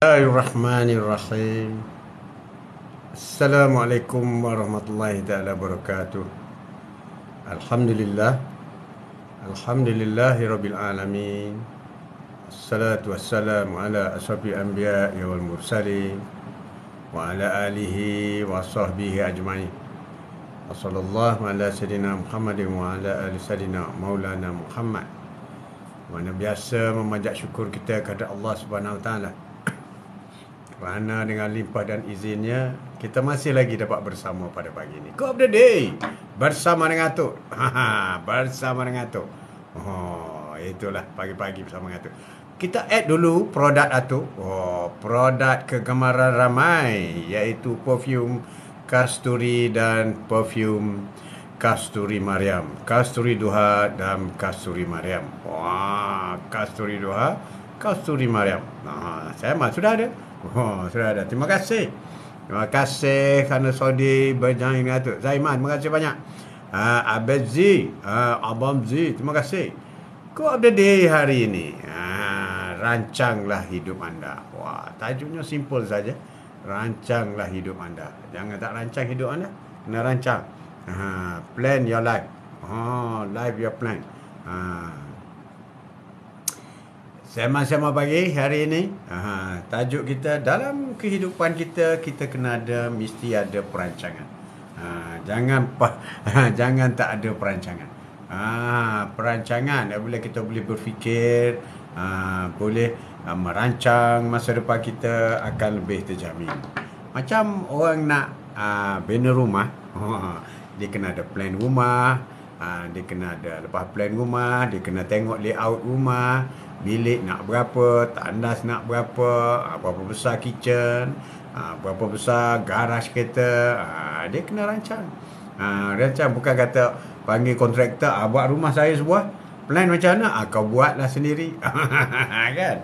Bismillahirrahmanirrahim. Assalamualaikum warahmatullahi taala wabarakatuh. Alhamdulillah. Alhamdulillahi rabbil alamin. Assalatu wassalamu ala asrafil anbiya'i wal mursalin wa ala alihi wa sahbihi ajma'in. Wassallallahu ala sayyidina Muhammadin wa ala ali sayyidina Maulana Muhammad. Mana biasa memanjat syukur kita kepada Allah Subhanahu wa taala, kerana dengan limpah dan izinnya kita masih lagi dapat bersama pada pagi ini. Go of the day bersama dengan Atuk. Bersama dengan Atuk. Itulah pagi-pagi bersama dengan Atuk. Kita add dulu produk Atuk. Produk kegemaran ramai, iaitu perfume Kasturi dan perfume Kasturi Mariam. Kasturi Duha dan Kasturi Mariam. Kasturi Duha, Kasturi Mariam. Saya mah sudah ada. Sudah ada. Terima kasih. Terima kasih kerana Saudi berjanji dengan Atuk Zaiman. Terima kasih banyak. Abed Z, Abang Z, terima kasih. Quote of the day hari ini. Rancanglah hidup anda. Tajuknya simple saja. Rancanglah hidup anda. Jangan tak rancang hidup anda. Kena rancang. Plan your life. Life your plan. Sema-sema pagi hari ini, tajuk kita, dalam kehidupan kita, kita kena ada, mesti ada perancangan. Jangan tak ada perancangan. Perancangan bila kita boleh berfikir, boleh merancang masa depan kita akan lebih terjamin. Macam orang nak bina rumah, dia kena ada plan rumah, dia kena ada, lepas plan rumah, dia kena tengok layout rumah, bilik nak berapa, tandas nak berapa, berapa besar kitchen, berapa besar garaj kereta. Dia kena rancang. Rancang bukan kata panggil kontraktor, buat rumah saya sebuah, plan macam mana, kau buatlah sendiri. Kan?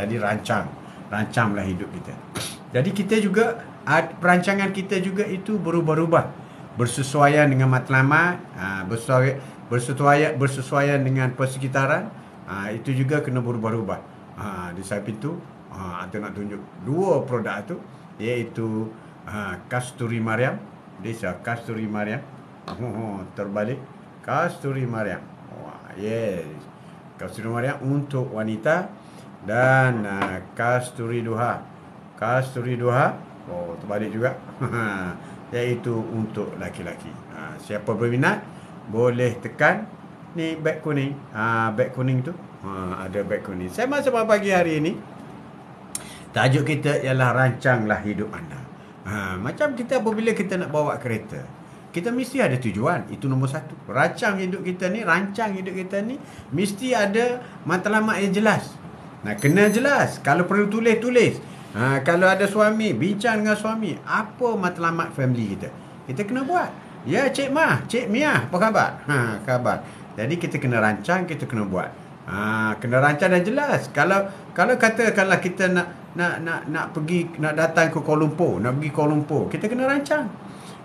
Jadi rancanglah hidup kita. Jadi kita juga, perancangan kita juga itu berubah-ubah, bersesuaian dengan matlamat, bersesuaian dengan persekitaran. Itu juga kena berubah-ubah. Di samping itu, Atuk nak tunjuk dua produk tu, iaitu Kasturi Mariam. Dia Kasturi Mariam. Terbalik. Kasturi Mariam. Yes. Kasturi Mariam untuk wanita, dan Kasturi Duha. Kasturi Duha, terbalik juga. Iaitu untuk laki-laki. Siapa berminat boleh tekan ni beg kuning. Beg kuning tu. Ada beg kuning. Saya masa pagi hari ini, tajuk kita ialah rancanglah hidup anda. Macam kita apabila kita nak bawa kereta, kita mesti ada tujuan. Itu nombor satu. Rancang hidup kita ni mesti ada matlamat yang jelas. Kena jelas. Kalau perlu tulis. Kalau ada suami, bincang dengan suami, apa matlamat family kita, kita kena buat. Ya Cik Mah, Cik Mia, apa khabar? Khabar. Jadi kita kena rancang, kita kena buat. Kena rancang dan jelas. Kalau katakanlah kita nak pergi, nak datang ke Kuala Lumpur, nak pergi Kuala Lumpur, kita kena rancang.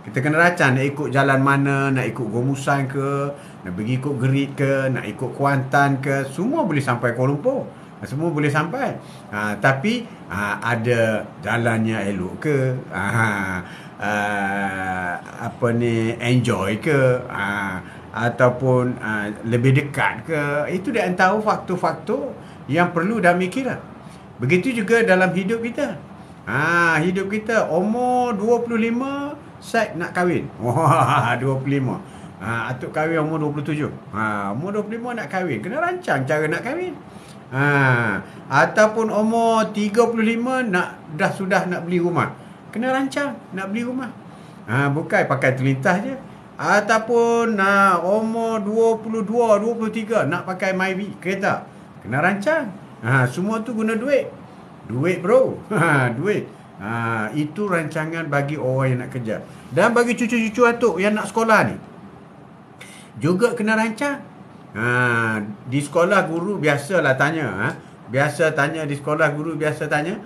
Kita kena rancang nak ikut jalan mana, nak ikut Gomusan ke, nak pergi ikut Gerit ke, nak ikut Kuantan ke, semua boleh sampai Kuala Lumpur. Semua boleh sampai. Tapi ada jalannya elok ke, enjoy ke, ataupun lebih dekat ke. Itu di antara faktor-faktor yang perlu dah mikiran. Begitu juga dalam hidup kita. Hidup kita umur 25 set nak kahwin. 25. Atuk kahwin umur 27. Umur 25 nak kahwin, kena rancang cara nak kahwin. Ataupun umur 35 sudah nak beli rumah, kena rancang nak beli rumah. Bukan pakai terlintas je. Ataupun umur 22, 23 nak pakai Myvi kereta, kena rancang. Semua tu guna duit. Duit bro. Duit. Itu rancangan bagi orang yang nak kerja. Dan bagi cucu-cucu Atuk yang nak sekolah ni, juga kena rancang. Di sekolah guru biasalah tanya. Biasa tanya di sekolah guru, biasa tanya,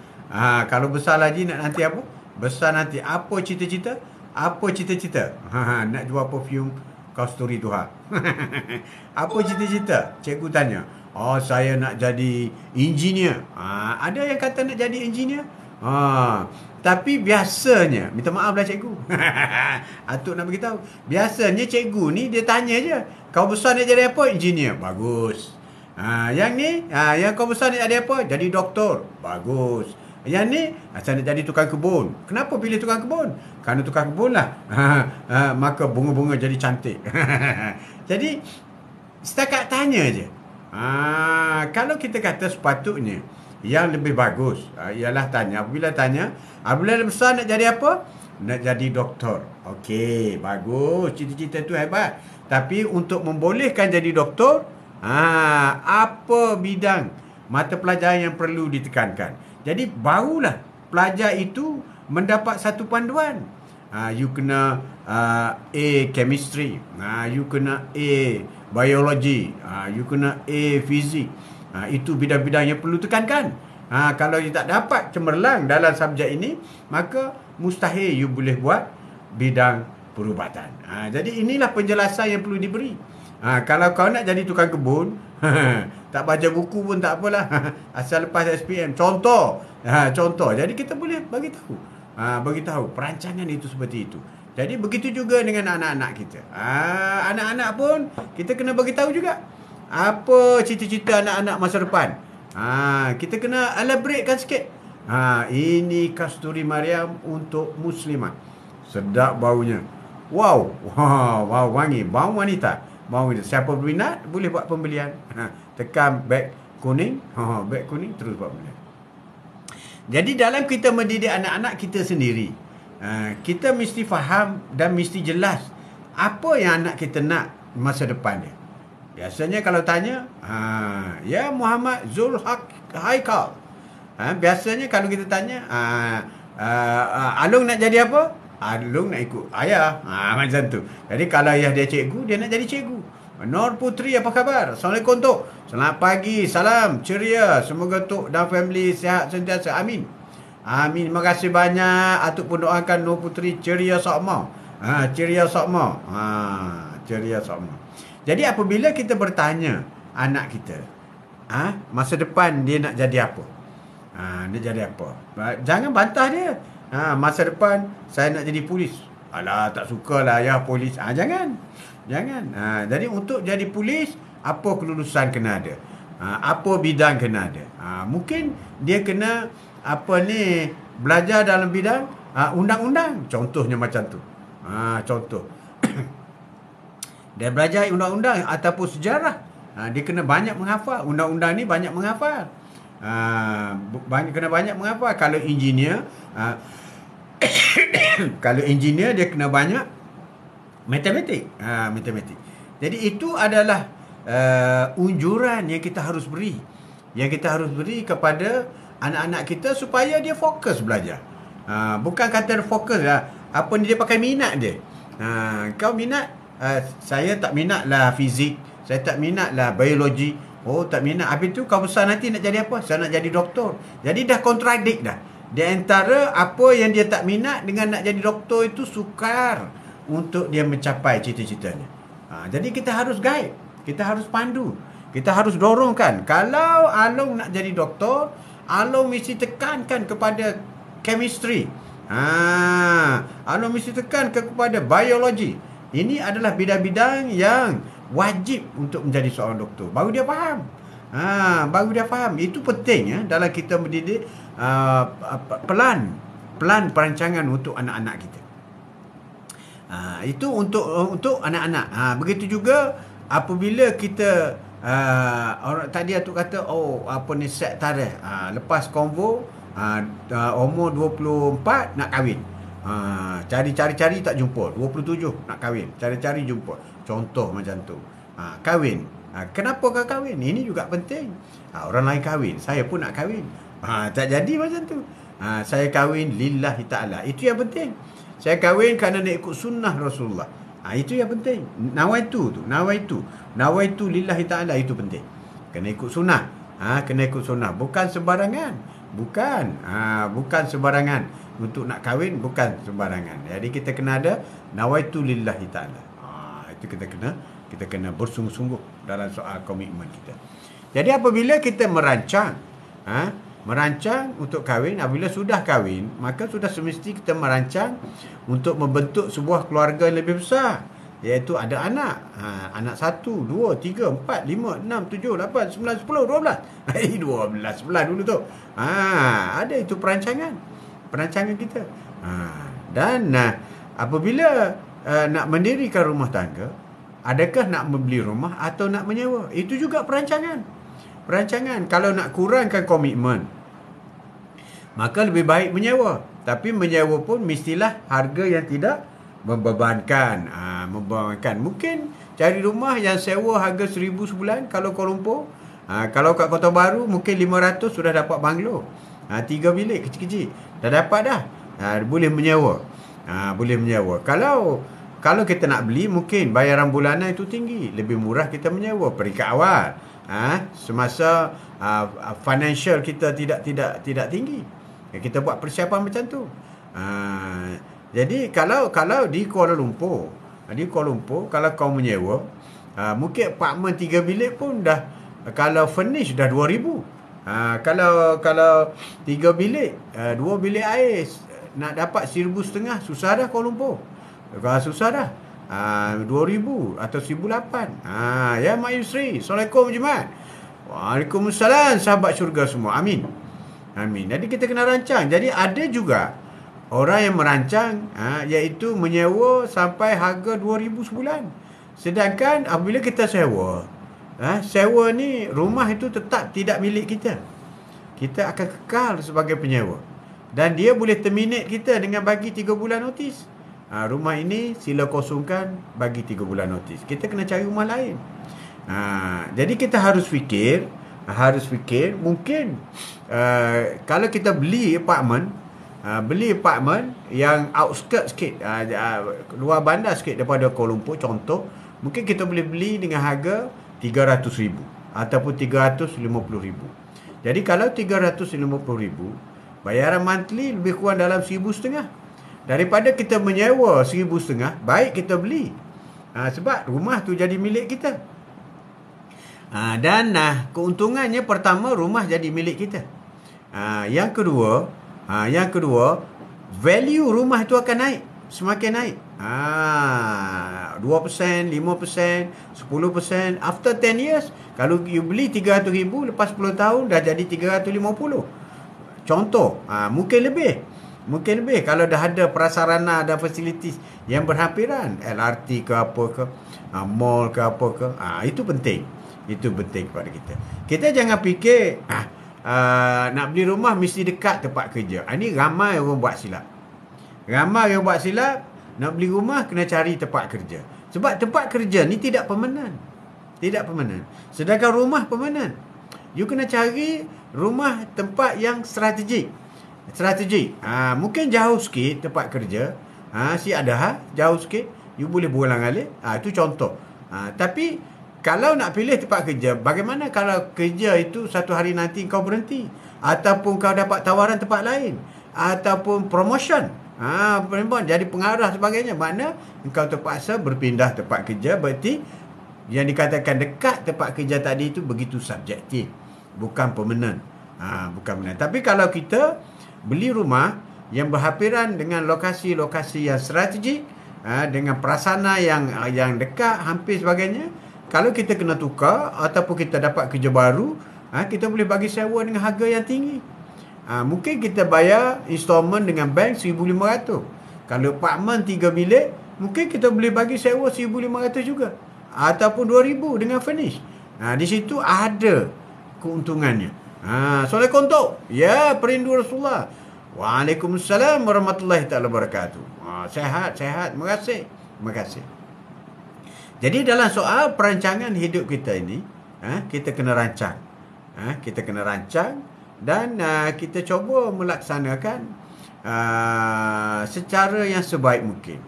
kalau besar lagi nanti apa? Besar nanti apa cita-cita? Apa cita-cita? Nak jual perfume Kasturi Duha. Apa cita-cita? Cikgu tanya. Oh, saya nak jadi engineer. Ada yang kata nak jadi engineer. Tapi biasanya, minta maaf lah cikgu. Atuk nak beritahu. Biasanya cikgu ni dia tanya je, kau besar nak jadi apa? Engineer. Bagus. Yang ni, yang kau besar nak jadi apa? Jadi doktor. Bagus. Yang ni, saya nak jadi tukang kebun. Kenapa pilih tukang kebun? Kerana tukang kebun lah. Maka bunga-bunga jadi cantik. Jadi, setakat tanya je. Kalau kita kata sepatutnya yang lebih bagus ialah tanya. Apabila besar nak jadi apa? Nak jadi doktor. Okey, bagus. Cita-cita tu hebat. Tapi untuk membolehkan jadi doktor, apa bidang mata pelajaran yang perlu ditekankan? Jadi barulah pelajar itu mendapat satu panduan. You kena A chemistry, you kena A biology, you kena A fizik. Itu bidang-bidang yang perlu tekankan. Kalau you tak dapat cemerlang dalam subjek ini, maka mustahil you boleh buat bidang perubatan. Jadi inilah penjelasan yang perlu diberi. Kalau kau nak jadi tukang kebun, tak baca buku pun tak apalah. Asal lepas SPM. Contoh. Jadi kita boleh bagi tahu perancangan itu seperti itu. Jadi begitu juga dengan anak-anak kita. Anak-anak pun kita kena bagi tahu juga apa cita-cita anak-anak masa depan. Kita kena elaboratekan sikit. Ini kasturi Mariam untuk muslimah. Sedap baunya. Wow, wangi. Bau wanita. Siapa berminat boleh buat pembelian. Tekan beg kuning. Beg kuning terus buat pembelian. Jadi dalam kita mendidik anak-anak kita sendiri, kita mesti faham dan mesti jelas apa yang anak kita nak masa depan dia. Biasanya kalau tanya, ya Muhammad Zul Haikal. Biasanya kalau kita tanya, Alung nak jadi apa? Alung nak ikut ayah. Macam tu. Jadi kalau ayah dia cikgu, dia nak jadi cikgu. Nur Putri, apa khabar? Assalamualaikum Tok. Selamat pagi, salam, ceria. Semoga Tok dan family sihat sentiasa. Amin. Amin. Terima kasih banyak. Atuk pun doakan Nur Putri ceria sokma. Ceria sokma. Ceria sokma. Jadi apabila kita bertanya anak kita, masa depan dia nak jadi apa? Dia jadi apa? Jangan bantah dia. Masa depan saya nak jadi polis. Alah, tak sukalah ayah polis. Jangan. Jadi untuk jadi polis, apa kelulusan kena ada? Apa bidang kena ada? Mungkin dia kena belajar dalam bidang undang-undang. Contohnya macam tu. Contoh. Dia belajar undang-undang ataupun sejarah. Dia kena banyak menghafal. Undang-undang ni banyak menghafal. Kena banyak menghafal. Kalau engineer, dia kena banyak matematik. Jadi itu adalah unjuran yang kita harus beri. Yang kita harus beri kepada anak-anak kita supaya dia fokus belajar. Bukan kata fokus lah. Apa dia pakai minat dia. Kau minat, saya tak minat lah fizik. Saya tak minat lah biologi. Oh, tak minat. Habis tu kau besar nanti nak jadi apa? Saya nak jadi doktor. Jadi dah kontradik dah. Di antara apa yang dia tak minat dengan nak jadi doktor itu sukar untuk dia mencapai cita-citanya. Jadi kita harus guide. Kita harus pandu. Kita harus dorongkan. Kalau Along nak jadi doktor, Along mesti tekankan kepada chemistry. Along mesti tekan kepada biologi. Ini adalah bidang-bidang yang wajib untuk menjadi seorang doktor. Baru dia faham. Itu penting dalam kita mendidik pelan perancangan untuk anak-anak kita. Itu untuk anak-anak. Begitu juga apabila kita orang tadi Atuk kata set tarikh. Lepas konvo umur 24 nak kahwin. Cari-cari tak jumpa. 27 nak kahwin. Cari-cari jumpa. Contoh macam tu. Kahwin. Kenapa kau kahwin? Ini juga penting. Orang lain kahwin, saya pun nak kahwin. Tak jadi macam tu. Saya kahwin lillahi ta'ala. Itu yang penting. Saya kahwin kerana nak ikut sunnah Rasulullah. Itu yang penting. Nawaitu lillahi ta'ala. Itu penting. Kena ikut sunnah. Kena ikut sunnah. Bukan sembarangan. Bukan sembarangan. Untuk nak kahwin, bukan sembarangan. Jadi kita kena ada nawaitu lillahi ta'ala. Itu kita kena bersungguh-sungguh dalam soal komitmen kita. Jadi apabila kita merancang, merancang untuk kahwin, apabila sudah kahwin, maka sudah semestinya kita merancang untuk membentuk sebuah keluarga yang lebih besar, iaitu ada anak. Anak 1, 2, 3, 4, 5, 6, 7, 8, 9, 10, 12. 12, 11 dulu tu. Ada itu perancangan kita. Dan apabila nak mendirikan rumah tangga, adakah nak membeli rumah atau nak menyewa? Itu juga perancangan. Kalau nak kurangkan komitmen, maka lebih baik menyewa. Tapi menyewa pun mestilah harga yang tidak membebankan. Mungkin cari rumah yang sewa harga 1,000 sebulan kalau Kuala Lumpur. Kalau kat Kota Baru mungkin 500 sudah dapat banglo. 3 bilik kecil-kecil. Dah dapat dah. Boleh menyewa. Kalau kita nak beli, mungkin bayaran bulanan itu tinggi. Lebih murah kita menyewa peringkat awal. Semasa financial kita tidak tinggi. Kita buat persiapan macam tu. Jadi kalau di Kuala Lumpur, kalau kau menyewa, mungkin apartmen 3 bilik pun dah, kalau furnish dah 2,000. Kalau 3 bilik, 2 bilik air nak dapat 1,500 susah dah Kuala Lumpur. Susah dah. 2,000 atau 1,800. Ya Mak Yusri, Assalamualaikum Jumat. Waalaikumsalam sahabat syurga semua. Amin. Jadi kita kena rancang. Jadi ada juga orang yang merancang, iaitu menyewa sampai harga 2,000 sebulan. Sedangkan apabila kita sewa, sewa ni rumah itu tetap tidak milik kita. Kita akan kekal sebagai penyewa. Dan dia boleh terminate kita dengan bagi 3 bulan notis. Rumah ini sila kosongkan, bagi 3 bulan notis. Kita kena cari rumah lain. Jadi kita harus fikir mungkin kalau kita beli apartmen yang outskirt sikit, luar bandar sikit daripada Kuala Lumpur contoh, mungkin kita boleh beli dengan harga 300,000 ataupun 350,000. Jadi kalau 350,000, bayaran monthly lebih kurang dalam 1,500. Daripada kita menyewa 1,500, baik kita beli. Sebab rumah tu jadi milik kita. Dan keuntungannya, pertama, rumah jadi milik kita. Yang kedua, value rumah itu akan naik, semakin naik. 2%, 5%, 10%. After 10 years, kalau you beli 300,000, lepas 10 tahun dah jadi 350. Contoh, mungkin lebih kalau dah ada prasarana dan facilities yang berhampiran, LRT ke apa ke, mall ke apa ke. Itu penting kepada kita. Kita jangan fikir nak beli rumah mesti dekat tempat kerja. Ini ramai orang buat silap. Nak beli rumah kena cari tempat kerja. Sebab tempat kerja ni tidak permanen. Sedangkan rumah permanen. You kena cari rumah tempat yang strategik. Mungkin jauh sikit tempat kerja, si ada jauh sikit, you boleh berulang alik. Itu contoh. Tapi kalau nak pilih tempat kerja, bagaimana kalau kerja itu satu hari nanti kau berhenti, ataupun kau dapat tawaran tempat lain, ataupun promotion, jadi pengarah sebagainya, mana engkau terpaksa berpindah tempat kerja. Berarti yang dikatakan dekat tempat kerja tadi itu begitu subjektif, bukan permanent. Tapi kalau kita beli rumah yang berhampiran dengan lokasi-lokasi yang strategik, dengan prasarana yang dekat, hampir sebagainya, kalau kita kena tukar ataupun kita dapat kerja baru, kita boleh bagi sewa dengan harga yang tinggi. Mungkin kita bayar installment dengan bank 1,500. Kalau apartmen 3 bilik, mungkin kita boleh bagi sewa 1,500 juga, ataupun 2,000 dengan furnish. Di situ ada keuntungannya. Assalamualaikum Tok. Ya, perindu Rasulullah. Waalaikumsalam warahmatullahi taala wabarakatuh. Sehat. Terima kasih. Jadi dalam soal perancangan hidup kita ini, kita kena rancang. Dan kita cuba melaksanakan secara yang sebaik mungkin.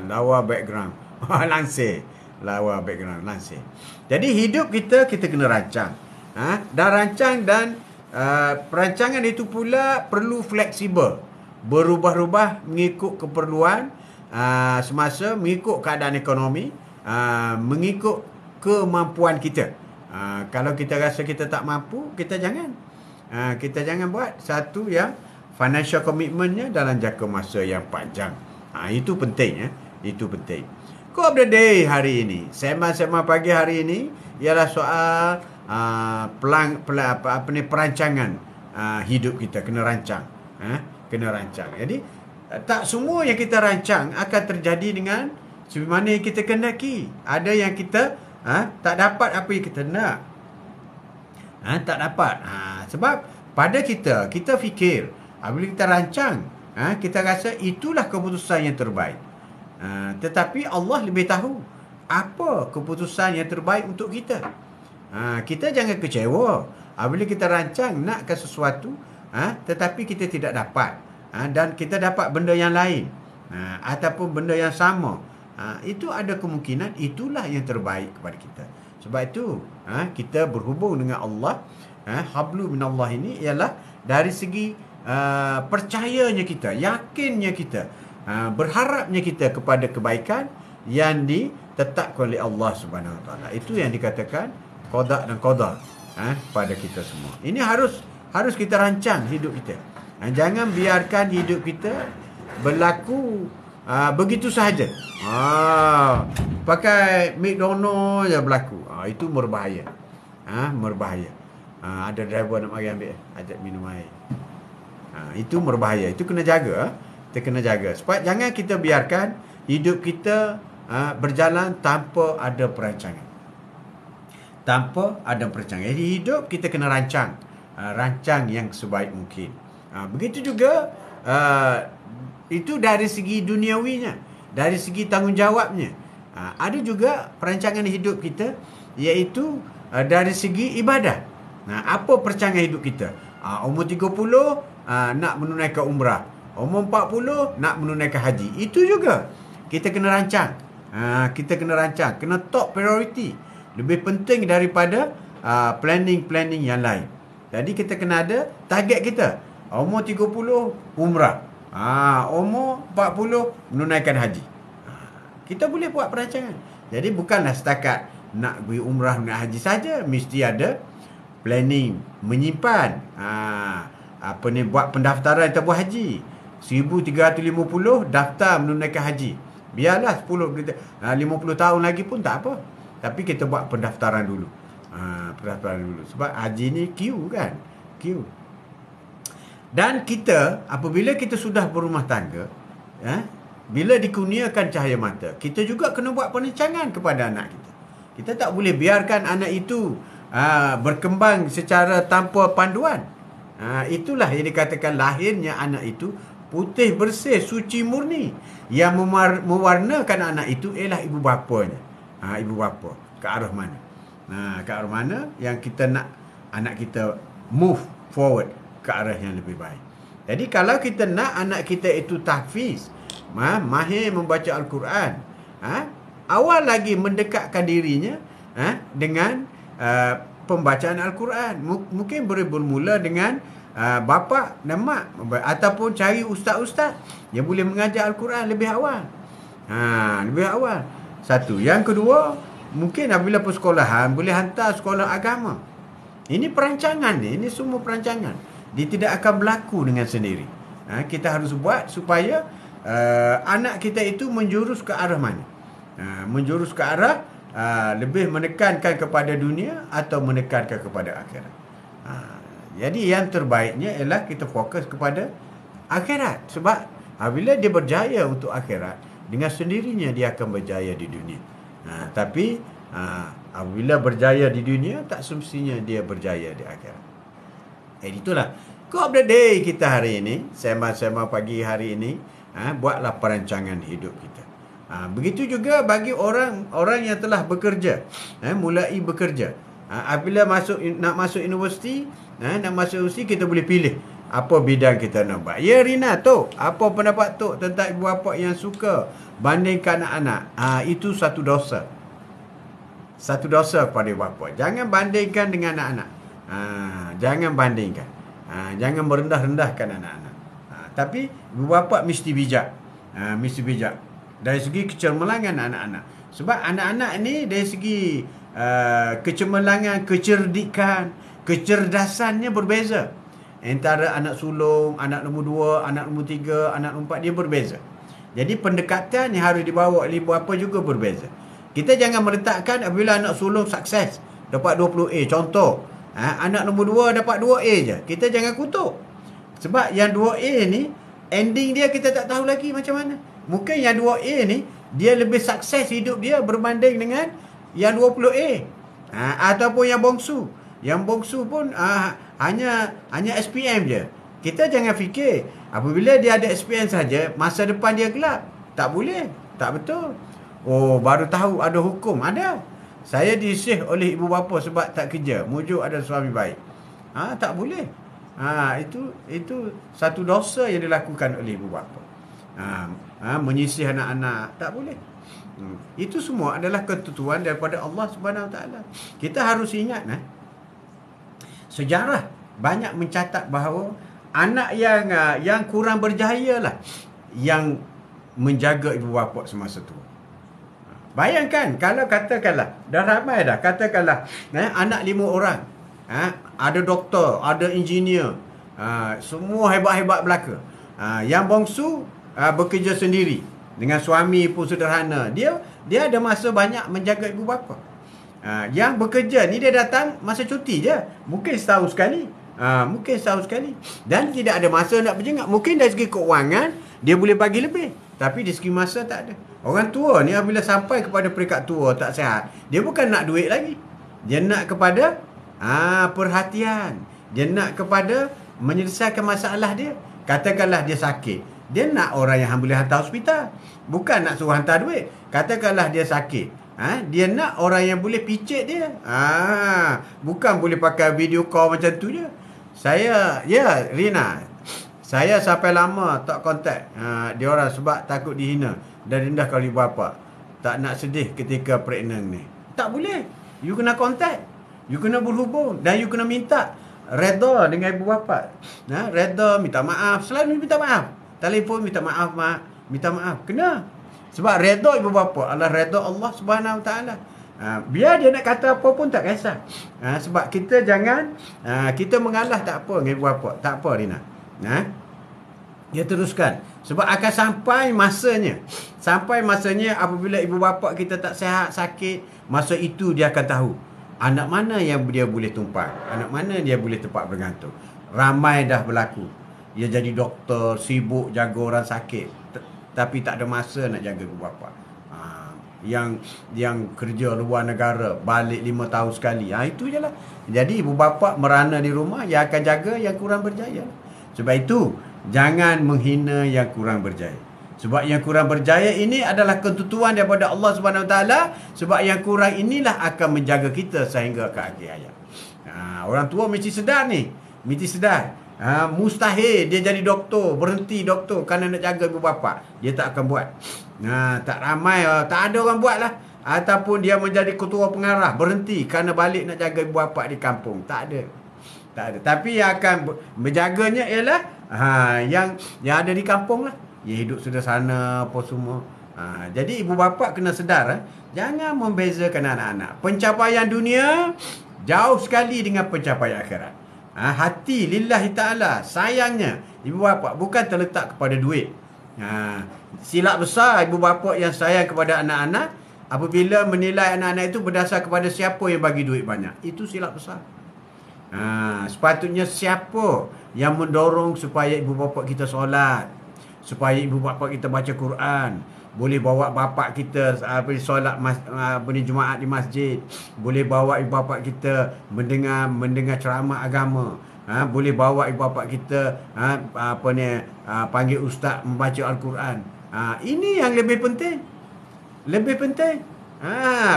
Lawa background. Lansir. Jadi hidup kita kena rancang. Dan perancangan itu pula perlu fleksibel, berubah-ubah mengikut keperluan semasa, mengikut keadaan ekonomi, mengikut kemampuan kita. Kalau kita rasa kita tak mampu, kita jangan. Kita jangan buat satu yang financial commitmentnya dalam jangka masa yang panjang. Itu penting. Itu penting. Quote of the day hari ini, sembang-sembang pagi hari ini ialah soal perancangan hidup kita. Kena rancang. Kena rancang. Jadi tak semua yang kita rancang akan terjadi dengan sebagaimana yang kita kendaki. Ada yang kita tak dapat apa yang kita nak. Tak dapat. Sebab pada kita fikir, bila kita rancang, kita rasa itulah keputusan yang terbaik. Tetapi Allah lebih tahu apa keputusan yang terbaik untuk kita. Kita jangan kecewa bila kita rancang nakkan sesuatu, tetapi kita tidak dapat. Dan kita dapat benda yang lain, ataupun benda yang sama. Itu ada kemungkinan itulah yang terbaik kepada kita. Sebab itu kita berhubung dengan Allah. Hablu minallah ini ialah dari segi percayanya kita, yakinnya kita, berharapnya kita kepada kebaikan yang ditetapkan oleh Allah Subhanahu Wa Taala. Itu yang dikatakan qada dan qadar pada kita semua. Ini harus kita rancang hidup kita. Jangan biarkan hidup kita berlaku begitu sahaja. Pakai McDonald je berlaku. Itu berbahaya. Berbahaya. Ada driver nak mari ambil, ajak minum air. Itu berbahaya. Itu kena jaga. Kita kena jaga. Sebab jangan kita biarkan hidup kita berjalan tanpa ada perancangan. Tanpa ada perancangan. Jadi hidup kita kena rancang. Rancang yang sebaik mungkin. Begitu juga itu dari segi duniawinya, dari segi tanggungjawabnya. Ada juga perancangan hidup kita, iaitu dari segi ibadah. Apa perancangan hidup kita? Umur 30 nak menunaikan umrah, umur 40 nak menunaikan haji. Itu juga kita kena rancang. Kita kena rancang, kena top priority, lebih penting daripada planning yang lain. Jadi kita kena ada target kita. Umur 30 umrah, umur 40 menunaikan haji. Kita boleh buat perancangan. Jadi bukanlah setakat nak pergi umrah nak haji saja, mesti ada planning, menyimpan buat pendaftaran tabung haji. 1350 daftar menunaikan haji. Biarlah 50 tahun lagi pun tak apa. Tapi kita buat pendaftaran dulu. Pendaftaran dulu. Sebab haji ni queue kan. Queue. Dan kita, apabila kita sudah berumah tangga, bila dikurniakan cahaya mata, kita juga kena buat perancangan kepada anak kita. Kita tak boleh biarkan anak itu berkembang secara tanpa panduan. Itulah yang dikatakan lahirnya anak itu putih bersih, suci murni. Yang mewarnakan anak itu ialah ibu bapanya. Ibu bapa. Ke arah mana? Ke arah mana yang kita nak anak kita move forward ke arah yang lebih baik. Jadi kalau kita nak anak kita itu tahfiz, mahir membaca Al-Quran, awal lagi mendekatkan dirinya dengan pembacaan Al-Quran. Mungkin boleh bermula dengan bapa dan mak, ataupun cari ustaz-ustaz yang boleh mengajar Al-Quran lebih awal. Lebih awal. Satu. Yang kedua, mungkin apabila persekolahan boleh hantar sekolah agama. Ini perancangan ni, ini semua perancangan. Dia tidak akan berlaku dengan sendiri. Kita harus buat supaya anak kita itu menjurus ke arah mana? Menjurus ke arah lebih menekankan kepada dunia atau menekankan kepada akhirat. Jadi yang terbaiknya ialah kita fokus kepada akhirat. Sebab bila dia berjaya untuk akhirat, dengan sendirinya dia akan berjaya di dunia. Tapi apabila berjaya di dunia, tak semestinya dia berjaya di akhirat. Itulah quote of the day kita hari ini. Sembang-sembang pagi hari ini. Buatlah perancangan hidup kita. Begitu juga bagi orang yang telah bekerja, mulai bekerja. Apabila nak masuk universiti, kita boleh pilih apa bidang kita nak buat. Ya Rina, Tok, apa pendapat Tok tentang ibu bapa yang suka bandingkan anak-anak? Itu satu dosa. Satu dosa kepada ibu bapa. Jangan bandingkan dengan anak-anak. Jangan bandingkan. Jangan merendah-rendahkan anak-anak. Tapi ibu bapa mesti bijak. Mesti bijak dari segi kecermelangan anak-anak. Sebab anak-anak ni dari segi kecemerlangan, kecerdikan, kecerdasannya berbeza. Antara anak sulung, anak nombor 2, anak nombor 3, anak nombor 4, dia berbeza. Jadi pendekatan yang harus dibawa oleh ibu bapa juga berbeza. Kita jangan meletakkan apabila anak sulung sukses dapat 20A, contoh, anak nombor 2 dapat 2A je, kita jangan kutuk. Sebab yang 2A ni ending dia kita tak tahu lagi macam mana. Mungkin yang 2A ni dia lebih sukses hidup dia berbanding dengan yang 20A. Ataupun yang bongsu. Yang bongsu pun hanya SPM je. Kita jangan fikir apabila dia ada SPM saja, masa depan dia gelap. Tak boleh. Tak betul. Oh, baru tahu ada hukum. Ada. Saya disih oleh ibu bapa sebab tak kerja. Mujuk ada suami baik. Tak boleh. Itu satu dosa yang dilakukan oleh ibu bapa. Menyisih anak-anak. Tak boleh. Itu semua adalah ketentuan daripada Allah Subhanahu Wa Taala. Kita harus ingat, sejarah banyak mencatat bahawa anak yang kurang berjaya lah yang menjaga ibu bapa semasa tua. Bayangkan kalau katakanlah dah ramai dah, katakanlah anak 5 orang, ada doktor, ada engineer, semua hebat-hebat belaka. Yang bongsu bekerja sendiri dengan suami pun sederhana. Dia ada masa banyak menjaga ibu bapa. Yang bekerja ni dia datang masa cuti je, mungkin setahun sekali. Mungkin setahun sekali. Dan tidak ada masa nak berjenguk. Mungkin dari segi keuangan dia boleh bagi lebih, tapi dari segi masa tak ada. Orang tua ni apabila sampai kepada peringkat tua tak sihat, dia bukan nak duit lagi. Dia nak kepada perhatian. Dia nak kepada menyelesaikan masalah dia. Katakanlah dia sakit, dia nak orang yang boleh hantar hospital, bukan nak suruh hantar duit. Katakanlah dia sakit, dia nak orang yang boleh picit dia. Bukan boleh pakai video call macam tu je. Rina, saya sampai lama tak kontak dia orang sebab takut dihina dan rendah kalau ibu bapa. Tak nak sedih ketika pregnant ni. Tak boleh. You kena kontak, you kena berhubung dan you kena minta reda dengan ibu bapa. Reda, minta maaf, selalu minta maaf. Telefon minta maaf, minta maaf. Kena. Sebab reda ibu bapa adalah reda Allah Subhanahu Wa Taala. Biar dia nak kata apa pun tak kisah. Sebab kita jangan kita mengalah tak apa dengan ibu bapa. Tak apa Rina. Dia teruskan. Sebab akan sampai masanya apabila ibu bapa kita tak sihat, sakit, masa itu dia akan tahu anak mana yang dia boleh tumpang, anak mana dia boleh tempat bergantung. Ramai dah berlaku. Dia jadi doktor, sibuk jaga orang sakit, tapi tak ada masa nak jaga ibu bapa. Yang kerja luar negara, balik 5 tahun sekali. Itu je lah. Jadi ibu bapa merana di rumah, yang akan jaga yang kurang berjaya. Sebab itu jangan menghina yang kurang berjaya. Sebab yang kurang berjaya ini adalah ketentuan daripada Allah Subhanahu Wa Taala. Sebab yang kurang inilah akan menjaga kita sehingga ke akhir hayat. Orang tua mesti sedar ni. Mesti sedar. Mustahil dia jadi doktor, berhenti doktor kerana nak jaga ibu bapa. Dia tak akan buat. Tak ramai, tak ada orang buat lah. Ataupun dia menjadi ketua pengarah, berhenti kerana balik nak jaga ibu bapa di kampung. Tak ada. Tapi yang akan menjaganya ialah yang ada di kampung lah. Yang hidup sederhana apa semua. Jadi ibu bapa kena sedar, jangan membezakan anak-anak. Pencapaian dunia jauh sekali dengan pencapaian akhirat. Hati lillahi ta'ala, sayangnya ibu bapa bukan terletak kepada duit. Silap besar ibu bapa yang sayang kepada anak-anak apabila menilai anak-anak itu berdasar kepada siapa yang bagi duit banyak. Itu silap besar. Sepatutnya siapa yang mendorong supaya ibu bapa kita solat, supaya ibu bapa kita baca Quran, boleh bawa bapa kita solat Jumaat di masjid, boleh bawa ibu bapa kita mendengar ceramah agama, boleh bawa ibu bapa kita panggil ustaz membaca Al-Quran. Ini yang lebih penting.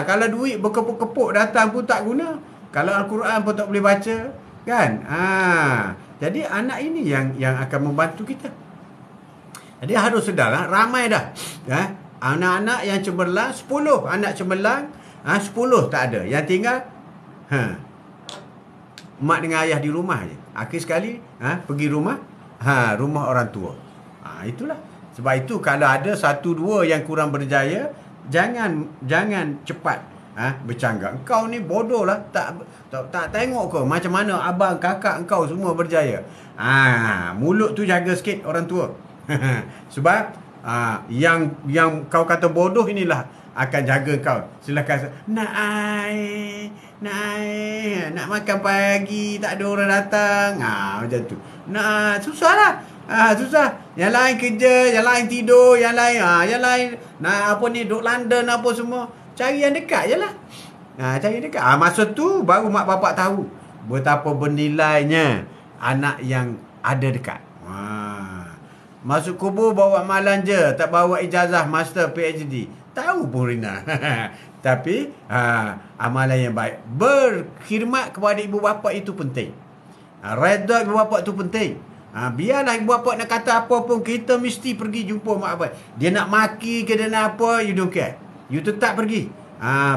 Kalau duit berkepuk-kepuk datang pun tak guna, kalau Al-Quran pun tak boleh baca, kan? Jadi anak ini yang akan membantu kita. Jadi harus sedar, ramai dah. Anak-anak yang cemerlang, 10 anak cemerlang, 10 tak ada. Yang tinggal mak dengan ayah di rumah je. Akhir sekali pergi rumah orang tua. Itulah. Sebab itu kalau ada 1-2 yang kurang berjaya, jangan cepat bercanggah. Engkau ni bodoh lah. Tak tengok ke macam mana abang, kakak engkau semua berjaya. Mulut tu jaga sikit orang tua. Sebab yang kau kata bodoh inilah akan jaga kau. Silakan. Nak air, nak makan pagi, tak ada orang datang. Macam tu. Susah lah. Susah. Yang lain kerja, yang lain tidur, yang lain duduk London apa semua. Cari yang dekat je lah. Cari dekat. Masa tu baru mak bapak tahu betapa bernilainya anak yang ada dekat. Masuk kubur bawa malam je, tak bawa ijazah master PhD. Tahu pun Rina. Tapi amalan yang baik, berkhidmat kepada ibu bapa itu penting. Redha ibu bapa itu penting. Biarlah ibu bapa nak kata apa pun, kita mesti pergi jumpa mak bapak. Dia nak maki ke dia nak apa, you don't care. You tetap pergi.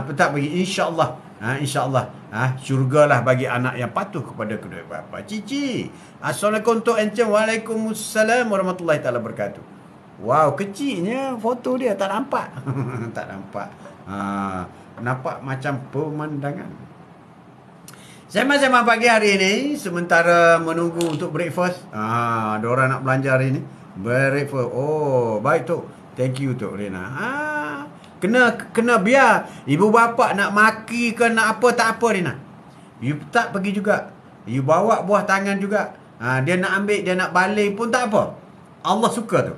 Tetap pergi, insya-Allah. InsyaAllah syurgalah bagi anak yang patuh kepada kedua bapa. Cici, Assalamualaikum Tok Encem. Waalaikumsalam warahmatullahi taala wabarakatuh. Wow, kecilnya foto dia, tak nampak. Tak nampak. Nampak macam pemandangan. Sema-sema pagi hari ini, sementara menunggu untuk breakfast. Ada orang nak belanja hari ini. Breakfast. Oh, baik Tok. Thank you Tok Rina. Kena biar ibu bapa nak maki ke nak apa, tak apa Rina. You tak pergi juga. You bawa buah tangan juga. Dia nak ambil, dia nak balik pun tak apa. Allah suka tu.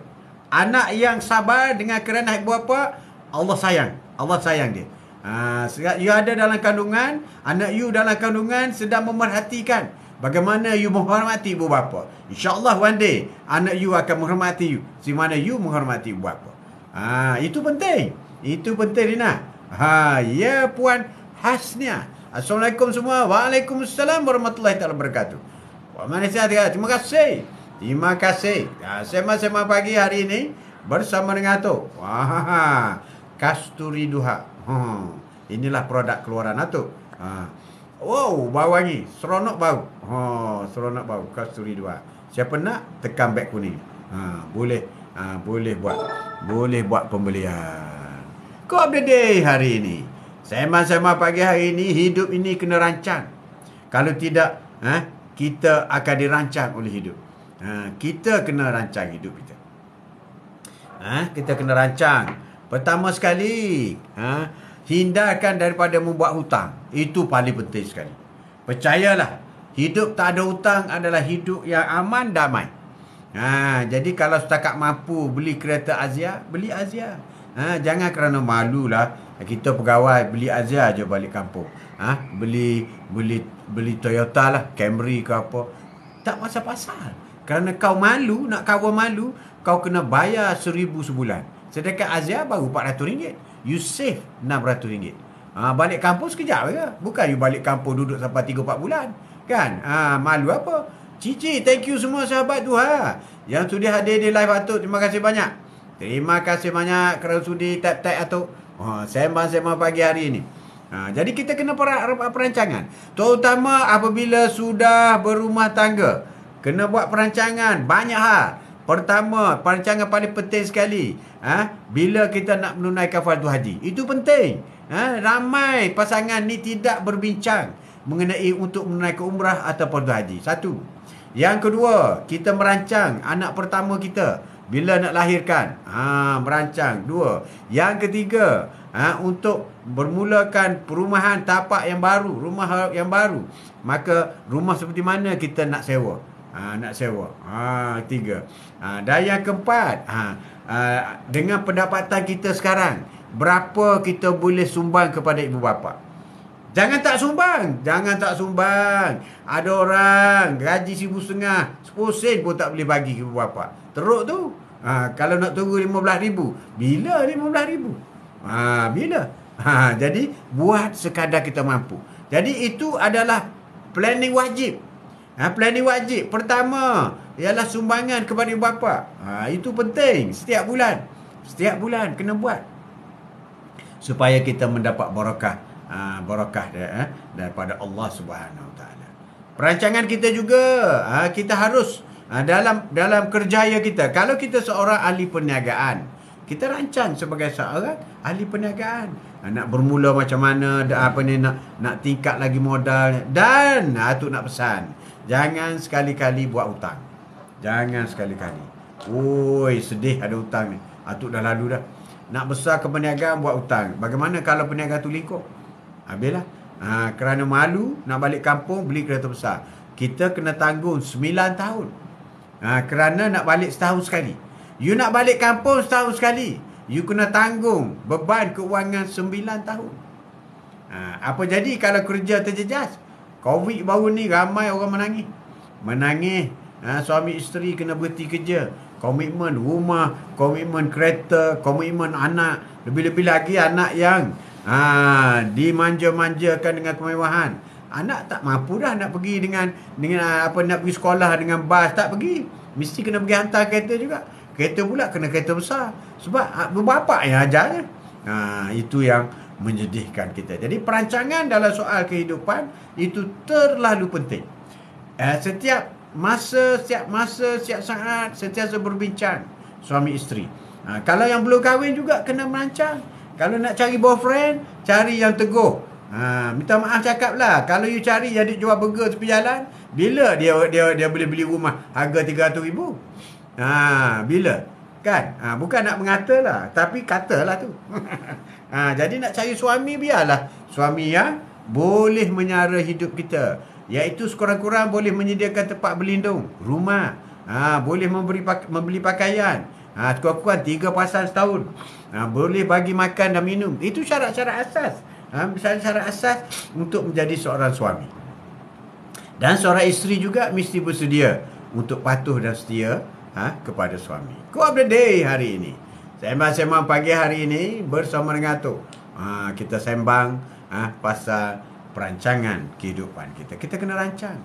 Anak yang sabar dengan kerana ibu bapa, Allah sayang. Allah sayang dia. You ada dalam kandungan, anak you dalam kandungan sedang memerhatikan bagaimana you menghormati ibu bapa. InsyaAllah one day anak you akan menghormati you si mana you menghormati ibu bapa. Itu penting. Itu penting Rina. Ya Puan Hasnia. Assalamualaikum semua. Waalaikumsalam warahmatullahi taala wabarakatuh. Terima kasih. Terima kasih. Sema-sema pagi hari ini bersama dengan Atuk. Kasturi Duha. Inilah produk keluaran Atuk. Wow, bau wangi. Seronok bau. Seronok bau Kasturi Duha. Siapa nak tekan beg kuning. Boleh buat pembelian. Kau update hari ini. Sema-sema pagi hari ini, hidup ini kena rancang. Kalau tidak, kita akan dirancang oleh hidup. Kita kena rancang hidup kita. Kita kena rancang. Pertama sekali, hindarkan daripada membuat hutang. Itu paling penting sekali. Percayalah, hidup tak ada hutang adalah hidup yang aman, damai. Jadi kalau setakat mampu beli kereta Azia, beli Azia. Jangan kerana malulah kita pegawai beli Azia je balik kampung. Beli Toyota lah, Camry ke apa. Tak pasal-pasal. Kerana kau malu, nak cover malu, kau kena bayar 1,000 sebulan. Sedangkan Azia baru RM400. You save RM600. Balik kampung sekejap je. Bukan you balik kampung duduk sampai 3-4 bulan. Kan? Malu apa? Cici, thank you semua sahabat Duha yang sudi hadir di live Atuk. Terima kasih banyak. Terima kasih banyak kerana sudi tap-tap Atuk. Sembang-sembang pagi hari ini. Jadi kita kena perancangan. Terutama apabila sudah berumah tangga. Kena buat perancangan. Banyak hal. Pertama, perancangan paling penting sekali. Bila kita nak menunaikan fardu haji. Itu penting. Ramai pasangan ni tidak berbincang mengenai untuk menunaikan umrah atau fardu haji. Satu. Yang kedua, kita merancang anak pertama kita. Bila nak lahirkan, merancang. 2. Yang ketiga, untuk bermulakan perumahan tapak yang baru, rumah yang baru. Maka rumah seperti mana kita nak sewa? Nak sewa. 3. Dan yang keempat, dengan pendapatan kita sekarang, berapa kita boleh sumbang kepada ibu bapa? Jangan tak sumbang. Ada orang gaji RM1,500, 10 sen pun tak boleh bagi ke ibu bapa. Teruk tu. Kalau nak tunggu RM15,000, bila RM15,000? Bila? Jadi buat sekadar kita mampu. Jadi itu adalah planning wajib. Planning wajib. Pertama ialah sumbangan kepada ibu bapa. Itu penting. Setiap bulan kena buat. Supaya kita mendapat barakah. Barakah daripada Allah Subhanahu Wa Taala. Perancangan kita juga, kita harus dalam kerjaya kita. Kalau kita seorang ahli perniagaan, kita rancang sebagai seorang ahli perniagaan. Nak bermula macam mana, nak tingkat lagi modal. Dan Atuk nak pesan, jangan sekali-kali buat hutang. Jangan sekali-kali. Oi, sedih ada hutang ni. Atuk dah lalu dah. Nak besar ke perniagaan buat hutang. Bagaimana kalau perniagaan tu lingkup? Habislah. Kerana malu nak balik kampung beli kereta besar. Kita kena tanggung 9 tahun. Kerana nak balik setahun sekali. You nak balik kampung setahun sekali, you kena tanggung beban keuangan 9 tahun. Apa jadi kalau kerja terjejas? Covid baru ni ramai orang menangis. Suami isteri kena berhenti kerja. Komitmen rumah, komitmen kereta, komitmen anak. Lebih-lebih lagi anak yang dimanja-manjakan dengan kemewahan. Anak tak mampu dah nak pergi dengan nak pergi sekolah dengan bas, tak pergi. Mesti kena pergi hantar kereta juga. Kereta pula kena kereta besar. Sebab bapa yang ajarnya. Itu yang menyedihkan kita. Jadi perancangan dalam soal kehidupan itu terlalu penting. Setiap masa, setiap saat sentiasa berbincang suami isteri. Kalau yang belum kahwin juga kena merancang. Kalau nak cari boyfriend, cari yang teguh. Minta maaf cakap lah. Kalau you cari yang jual burger tepi jalan, bila dia boleh beli rumah harga 300,000? Bila? Kan? Bukan nak mengata lah, tapi katalah tu. Jadi nak cari suami, biarlah suami yang boleh menyara hidup kita. Iaitu sekurang-kurang boleh menyediakan tempat berlindung, rumah, boleh membeli pakaian, sekurang-kurang 3 pasang setahun, boleh bagi makan dan minum. Itu syarat-syarat asas. Syarat-syarat asas untuk menjadi seorang suami. Dan seorang isteri juga mesti bersedia untuk patuh dan setia kepada suami. Quote of the day hari ini. Sembang-sembang pagi hari ini bersama dengan Atuk. Kita sembang pasal perancangan kehidupan kita. Kita kena rancang.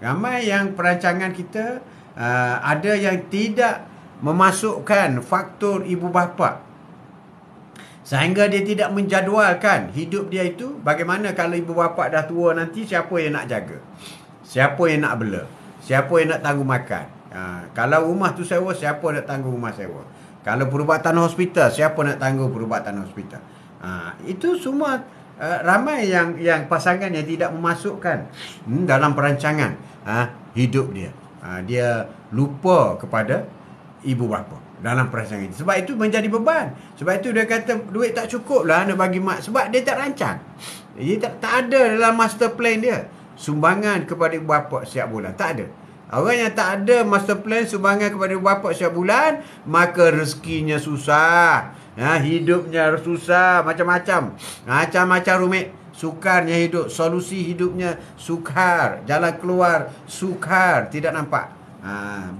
Ramai yang perancangan kita ada yang tidak memasukkan faktor ibu bapa. Sehingga dia tidak menjadualkan hidup dia itu. Bagaimana kalau ibu bapa dah tua nanti, siapa yang nak jaga? Siapa yang nak bela? Siapa yang nak tanggung makan? Kalau rumah tu sewa, siapa nak tanggung rumah sewa? Kalau perubatan hospital, siapa nak tanggung perubatan hospital? Itu semua ramai yang pasangan yang tidak memasukkan dalam perancangan hidup dia. Dia lupa kepada ibu bapa dalam perancangan itu. Sebab itu menjadi beban. Sebab itu dia kata duit tak cukup lah nak bagi mak. Sebab dia tak rancang. Dia tak ada dalam master plan dia sumbangan kepada ibu bapa setiap bulan. Tak ada. Orang yang tak ada master plan sumbangan kepada ibu bapa setiap bulan, maka rezekinya susah. Hidupnya susah. Macam-macam. Macam-macam rumit. Sukarnya hidup. Solusi hidupnya sukar. Jalan keluar sukar. Tidak nampak.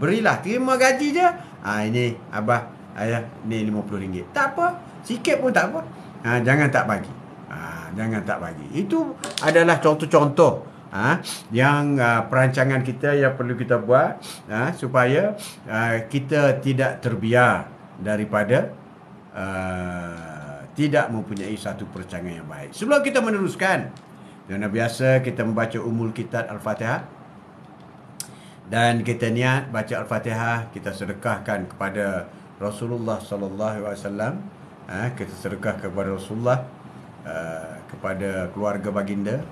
Berilah. Terima gaji je. Ini abah, ayah, ni RM50. Tak apa. Sikit pun tak apa. Jangan tak bagi. Jangan tak bagi. Itu adalah contoh-contoh yang perancangan kita yang perlu kita buat supaya kita tidak terbiar daripada tidak mempunyai satu perancangan yang baik. Sebelum kita meneruskan, dan biasa kita membaca Ummul Kitab Al-Fatihah, dan kita niat baca Al-Fatihah, kita sedekahkan kepada Rasulullah sallallahu alaihi wasallam. Kita sedekah kepada Rasulullah, kepada keluarga baginda,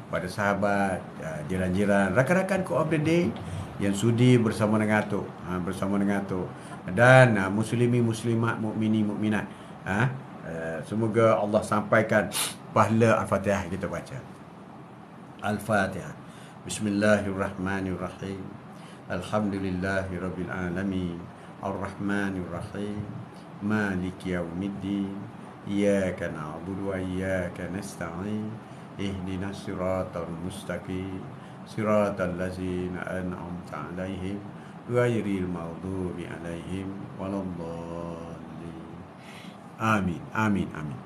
kepada sahabat, jiran-jiran, rakan-rakan Quote of the Day yang sudi bersama dengan Atuk, dan muslimi, muslimat, mukmini, mukminat. Semoga Allah sampaikan pahala Al-Fatihah kita baca. Al-Fatihah. Bismillahirrahmanirrahim. Alhamdulillahirabbil alamin. Ar-Rahmanirrahim. Maliki yaumiddin. Iyyaka na'budu wa iyyaka nasta'in. Ihdinas siratal mustaqim. Siratal ladzina an'amta 'alaihim ghairil maghdubi 'alaihim waladdallin. Amin. Amin. Amin.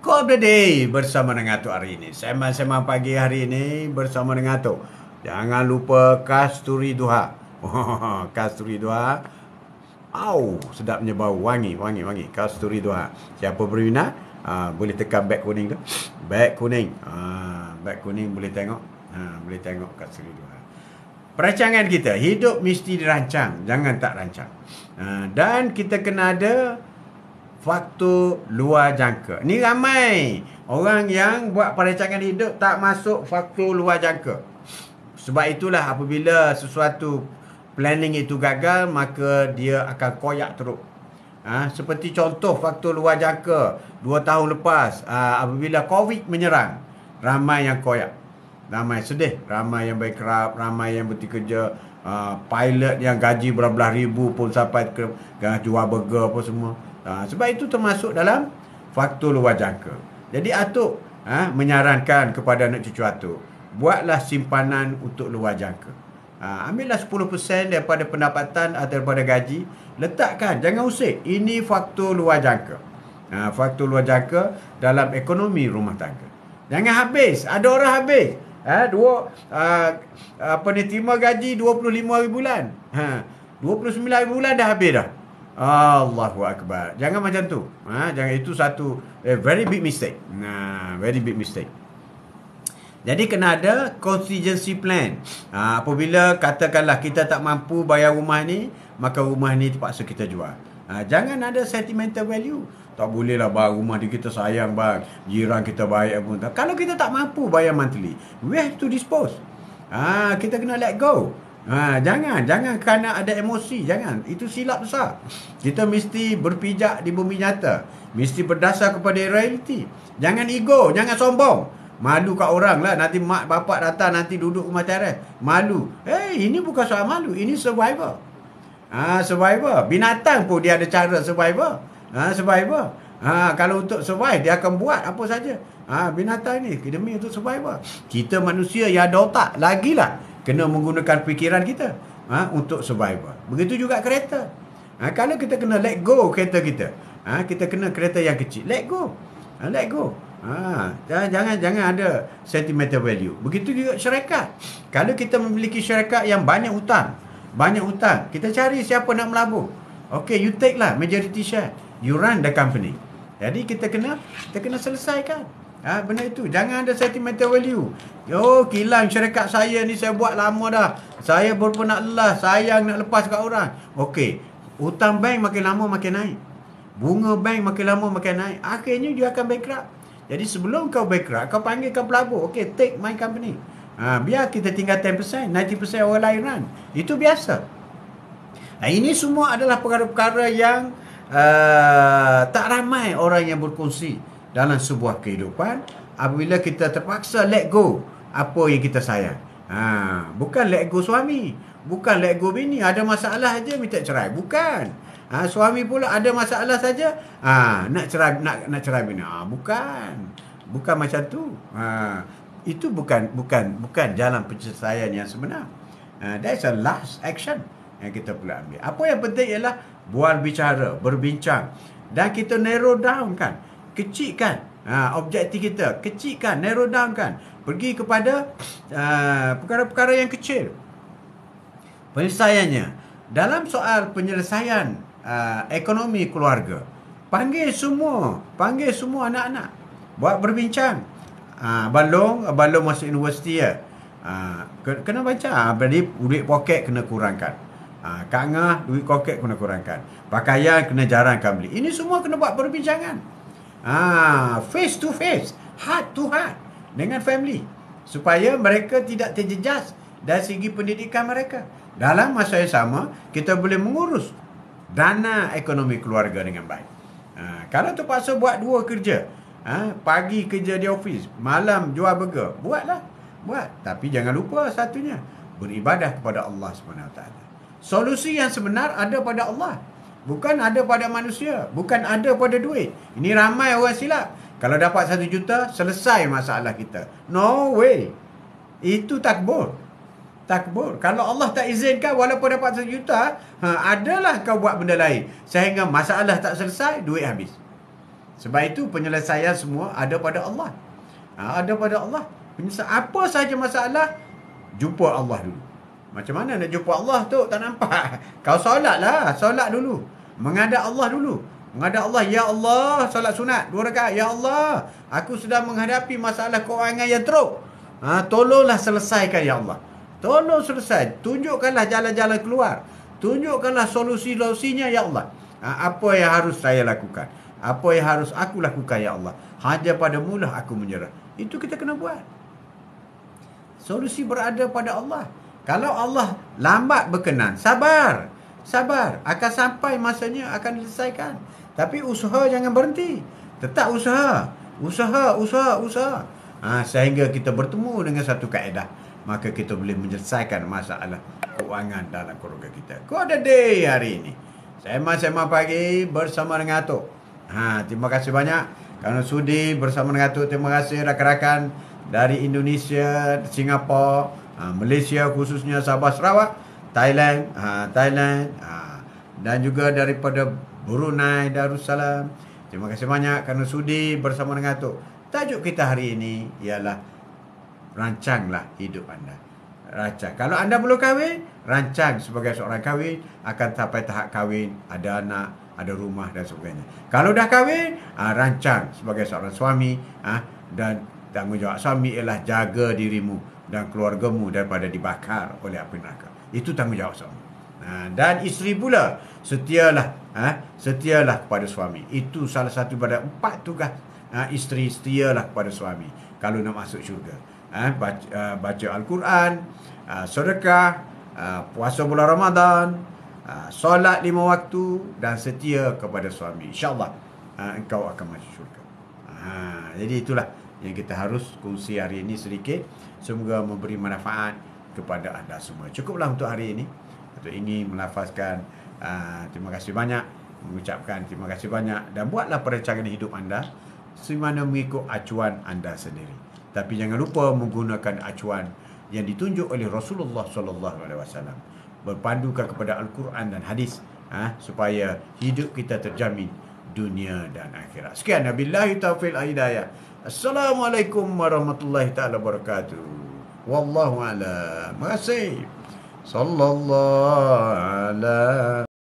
Quote of the Day bersama dengan Atuk hari ini. Sembang-sembang pagi hari ini bersama dengan Atuk. Jangan lupa Kasturi Duha. Kasturi Duha. Sedapnya bau, wangi. Kasturi Duha. Siapa berminat, boleh tekan beg kuning tu. Beg kuning. Beg kuning boleh tengok. Boleh tengok Kasturi Duha. perancangan kita, hidup mesti dirancang, jangan tak rancang. Dan kita kena ada faktor luar jangka. Ni ramai orang yang buat perancangan hidup tak masuk faktor luar jangka. Sebab itulah apabila sesuatu planning itu gagal, maka dia akan koyak teruk. Seperti contoh faktor luar jangka 2 tahun lepas, apabila COVID menyerang, ramai yang koyak, ramai sedih, ramai yang bankrupt, ramai yang berhenti kerja, pilot yang gaji berbelas ribu pun sampai ke jual burger apa semua. Sebab itu termasuk dalam faktor luar jangka. Jadi Atuk menyarankan kepada anak cucu Atuk, buatlah simpanan untuk luar jangka. Ambillah 10% daripada pendapatan atau daripada gaji, letakkan, jangan usik. Ini faktor luar jangka. Faktor luar jangka dalam ekonomi rumah tangga. Jangan habis. Ada orang habis. Terima gaji 25 hari bulan. 29 hari bulan dah habis dah. Allahu Akbar. Jangan macam tu. Jangan, itu satu very big mistake. Very big mistake. Jadi kena ada contingency plan. Apabila katakanlah kita tak mampu bayar rumah ni, maka rumah ni terpaksa kita jual. Jangan ada sentimental value. Tak boleh lah bang, rumah di kita sayang bang, jiran kita baik pun. Kalau kita tak mampu bayar monthly, we have to dispose. Kita kena let go. Jangan kerana ada emosi. Jangan. Itu silap besar. Kita mesti berpijak di bumi nyata. Mesti berdasar kepada realiti. Jangan ego. Jangan sombong. Malu kat orang lah. Nanti mak bapak datang, nanti duduk rumah teres. Malu. Ini bukan soal malu. Ini survivor. Survivor. Binatang pun dia ada cara survivor. Survivor. Kalau untuk survive, dia akan buat apa saja. Binatang ni demi untuk survivor. Kita manusia yang ada otak, lagilah kena menggunakan fikiran kita untuk survivor. Begitu juga kereta. Kalau kita kena let go kereta kita, kita kena kereta yang kecil, let go. Let go. Jangan ada sentimental value. Begitu juga syarikat. Kalau kita memiliki syarikat yang banyak hutang, kita cari siapa nak melabur. Okay, you take lah majority share. You run the company. Jadi kita kena selesaikan benda itu. Jangan ada sentimental value. Kilang syarikat saya ni saya buat lama dah. Saya berpenat lelah, sayang nak lepas kat orang. Okey, hutang bank makin lama makin naik. Bunga bank makin lama makin naik. Akhirnya dia akan bankrupt. Jadi sebelum kau bankrupt, kau panggil kau pelabur. Okey, take my company. Biar kita tinggal 10%, 90% orang lain run. Itu biasa. Ini semua adalah perkara-perkara yang tak ramai orang yang berkongsi dalam sebuah kehidupan. Apabila kita terpaksa let go apa yang kita sayang. Bukan let go suami, bukan let go bini, ada masalah aja minta cerai. Bukan. Suami pula ada masalah saja nak cerai bini. Bukan macam tu. Itu bukan jalan penyelesaian yang sebenar. That's a last action yang kita perlu ambil. Apa yang penting ialah buat bicara, berbincang, dan kita narrow down kan, kecilkan objektif kita, kecilkan, narrow down kan, pergi kepada perkara-perkara yang kecil. Penyelesaiannya dalam soal penyelesaian ekonomi keluarga, panggil semua anak-anak, buat berbincang. Balong masuk universiti ya. Kena baca. Berarti duit poket kena kurangkan. Kak Ngah, duit poket kena kurangkan. Pakaian kena jarangkan beli. Ini semua kena buat perbincangan. Face to face, heart to heart dengan family, supaya mereka tidak terjejas dari segi pendidikan mereka. Dalam masa yang sama, kita boleh mengurus dana ekonomi keluarga dengan baik. Kalau terpaksa buat dua kerja, pagi kerja di office, malam jual burger, buat. Tapi jangan lupa satunya, beribadah kepada Allah SWT. Solusi yang sebenar ada pada Allah, bukan ada pada manusia, bukan ada pada duit. Ini ramai orang silap. Kalau dapat 1 juta, selesai masalah kita. No way. Itu takbur. Kalau Allah tak izinkan, walaupun dapat 1 juta, adalah kau buat benda lain, sehingga masalah tak selesai, duit habis. Sebab itu penyelesaian semua ada pada Allah. Ada pada Allah. Apa sahaja masalah, jumpa Allah dulu. Macam mana nak jumpa Allah tu? Tak nampak. Kau solat dulu. Menghadap Allah dulu. Menghadap Allah. Ya Allah, solat sunat 2 rakaat. Ya Allah, aku sedang menghadapi masalah keuangan yang teruk. Tolonglah selesaikan ya Allah. Tolong selesai. Tunjukkanlah jalan-jalan keluar. Tunjukkanlah solusi-solusinya, ya Allah. Apa yang harus saya lakukan? Apa yang harus aku lakukan, ya Allah? Hanya pada mula aku menyerah. Itu kita kena buat. Solusi berada pada Allah. Kalau Allah lambat berkenan, sabar. Sabar. Akan sampai masanya, akan diselesaikan. Tapi usaha jangan berhenti. Tetap usaha. Usaha. Sehingga kita bertemu dengan satu kaedah. Maka kita boleh menyelesaikan masalah keuangan dalam keluarga kita. Kau ada day hari ini. Sema-sema pagi bersama dengan Atuk. Terima kasih banyak kerana sudi bersama dengan Atuk. Terima kasih rakan-rakan dari Indonesia, Singapura, Malaysia khususnya Sabah Sarawak, Thailand, dan juga daripada Brunei Darussalam. Terima kasih banyak kerana sudi bersama dengan Atuk. Tajuk kita hari ini ialah rancanglah hidup anda. Rancang. Kalau anda belum kahwin, rancang sebagai seorang kahwin akan sampai tahap kahwin, ada anak, ada rumah dan sebagainya. Kalau dah kahwin, rancang sebagai seorang suami, dan tanggungjawab suami ialah jaga dirimu dan keluargamu daripada dibakar oleh api neraka. Itu tanggungjawab suami. Dan isteri pula, setialah kepada suami. Itu salah satu daripada 4 tugas isteri, setialah kepada suami kalau nak masuk syurga. Baca Al-Quran, sedekah, puasa bulan Ramadan, solat 5 waktu dan setia kepada suami. InsyaAllah engkau akan masuk syurga. Jadi itulah yang kita harus kongsi hari ini sedikit. Semoga memberi manfaat kepada anda semua. Cukuplah untuk hari ini. Untuk ini melafazkan terima kasih banyak, mengucapkan terima kasih banyak, dan buatlah perancangan hidup anda semana mengikut acuan anda sendiri. Tapi jangan lupa menggunakan acuan yang ditunjuk oleh Rasulullah SAW. Berpandukan kepada Al-Quran dan hadis, supaya hidup kita terjamin dunia dan akhirat. Sekian, wabillahi taufiq wal hidayah. Assalamualaikum warahmatullahi taala wabarakatuh. Wallahu a'lam. Terima kasih. Sallallahu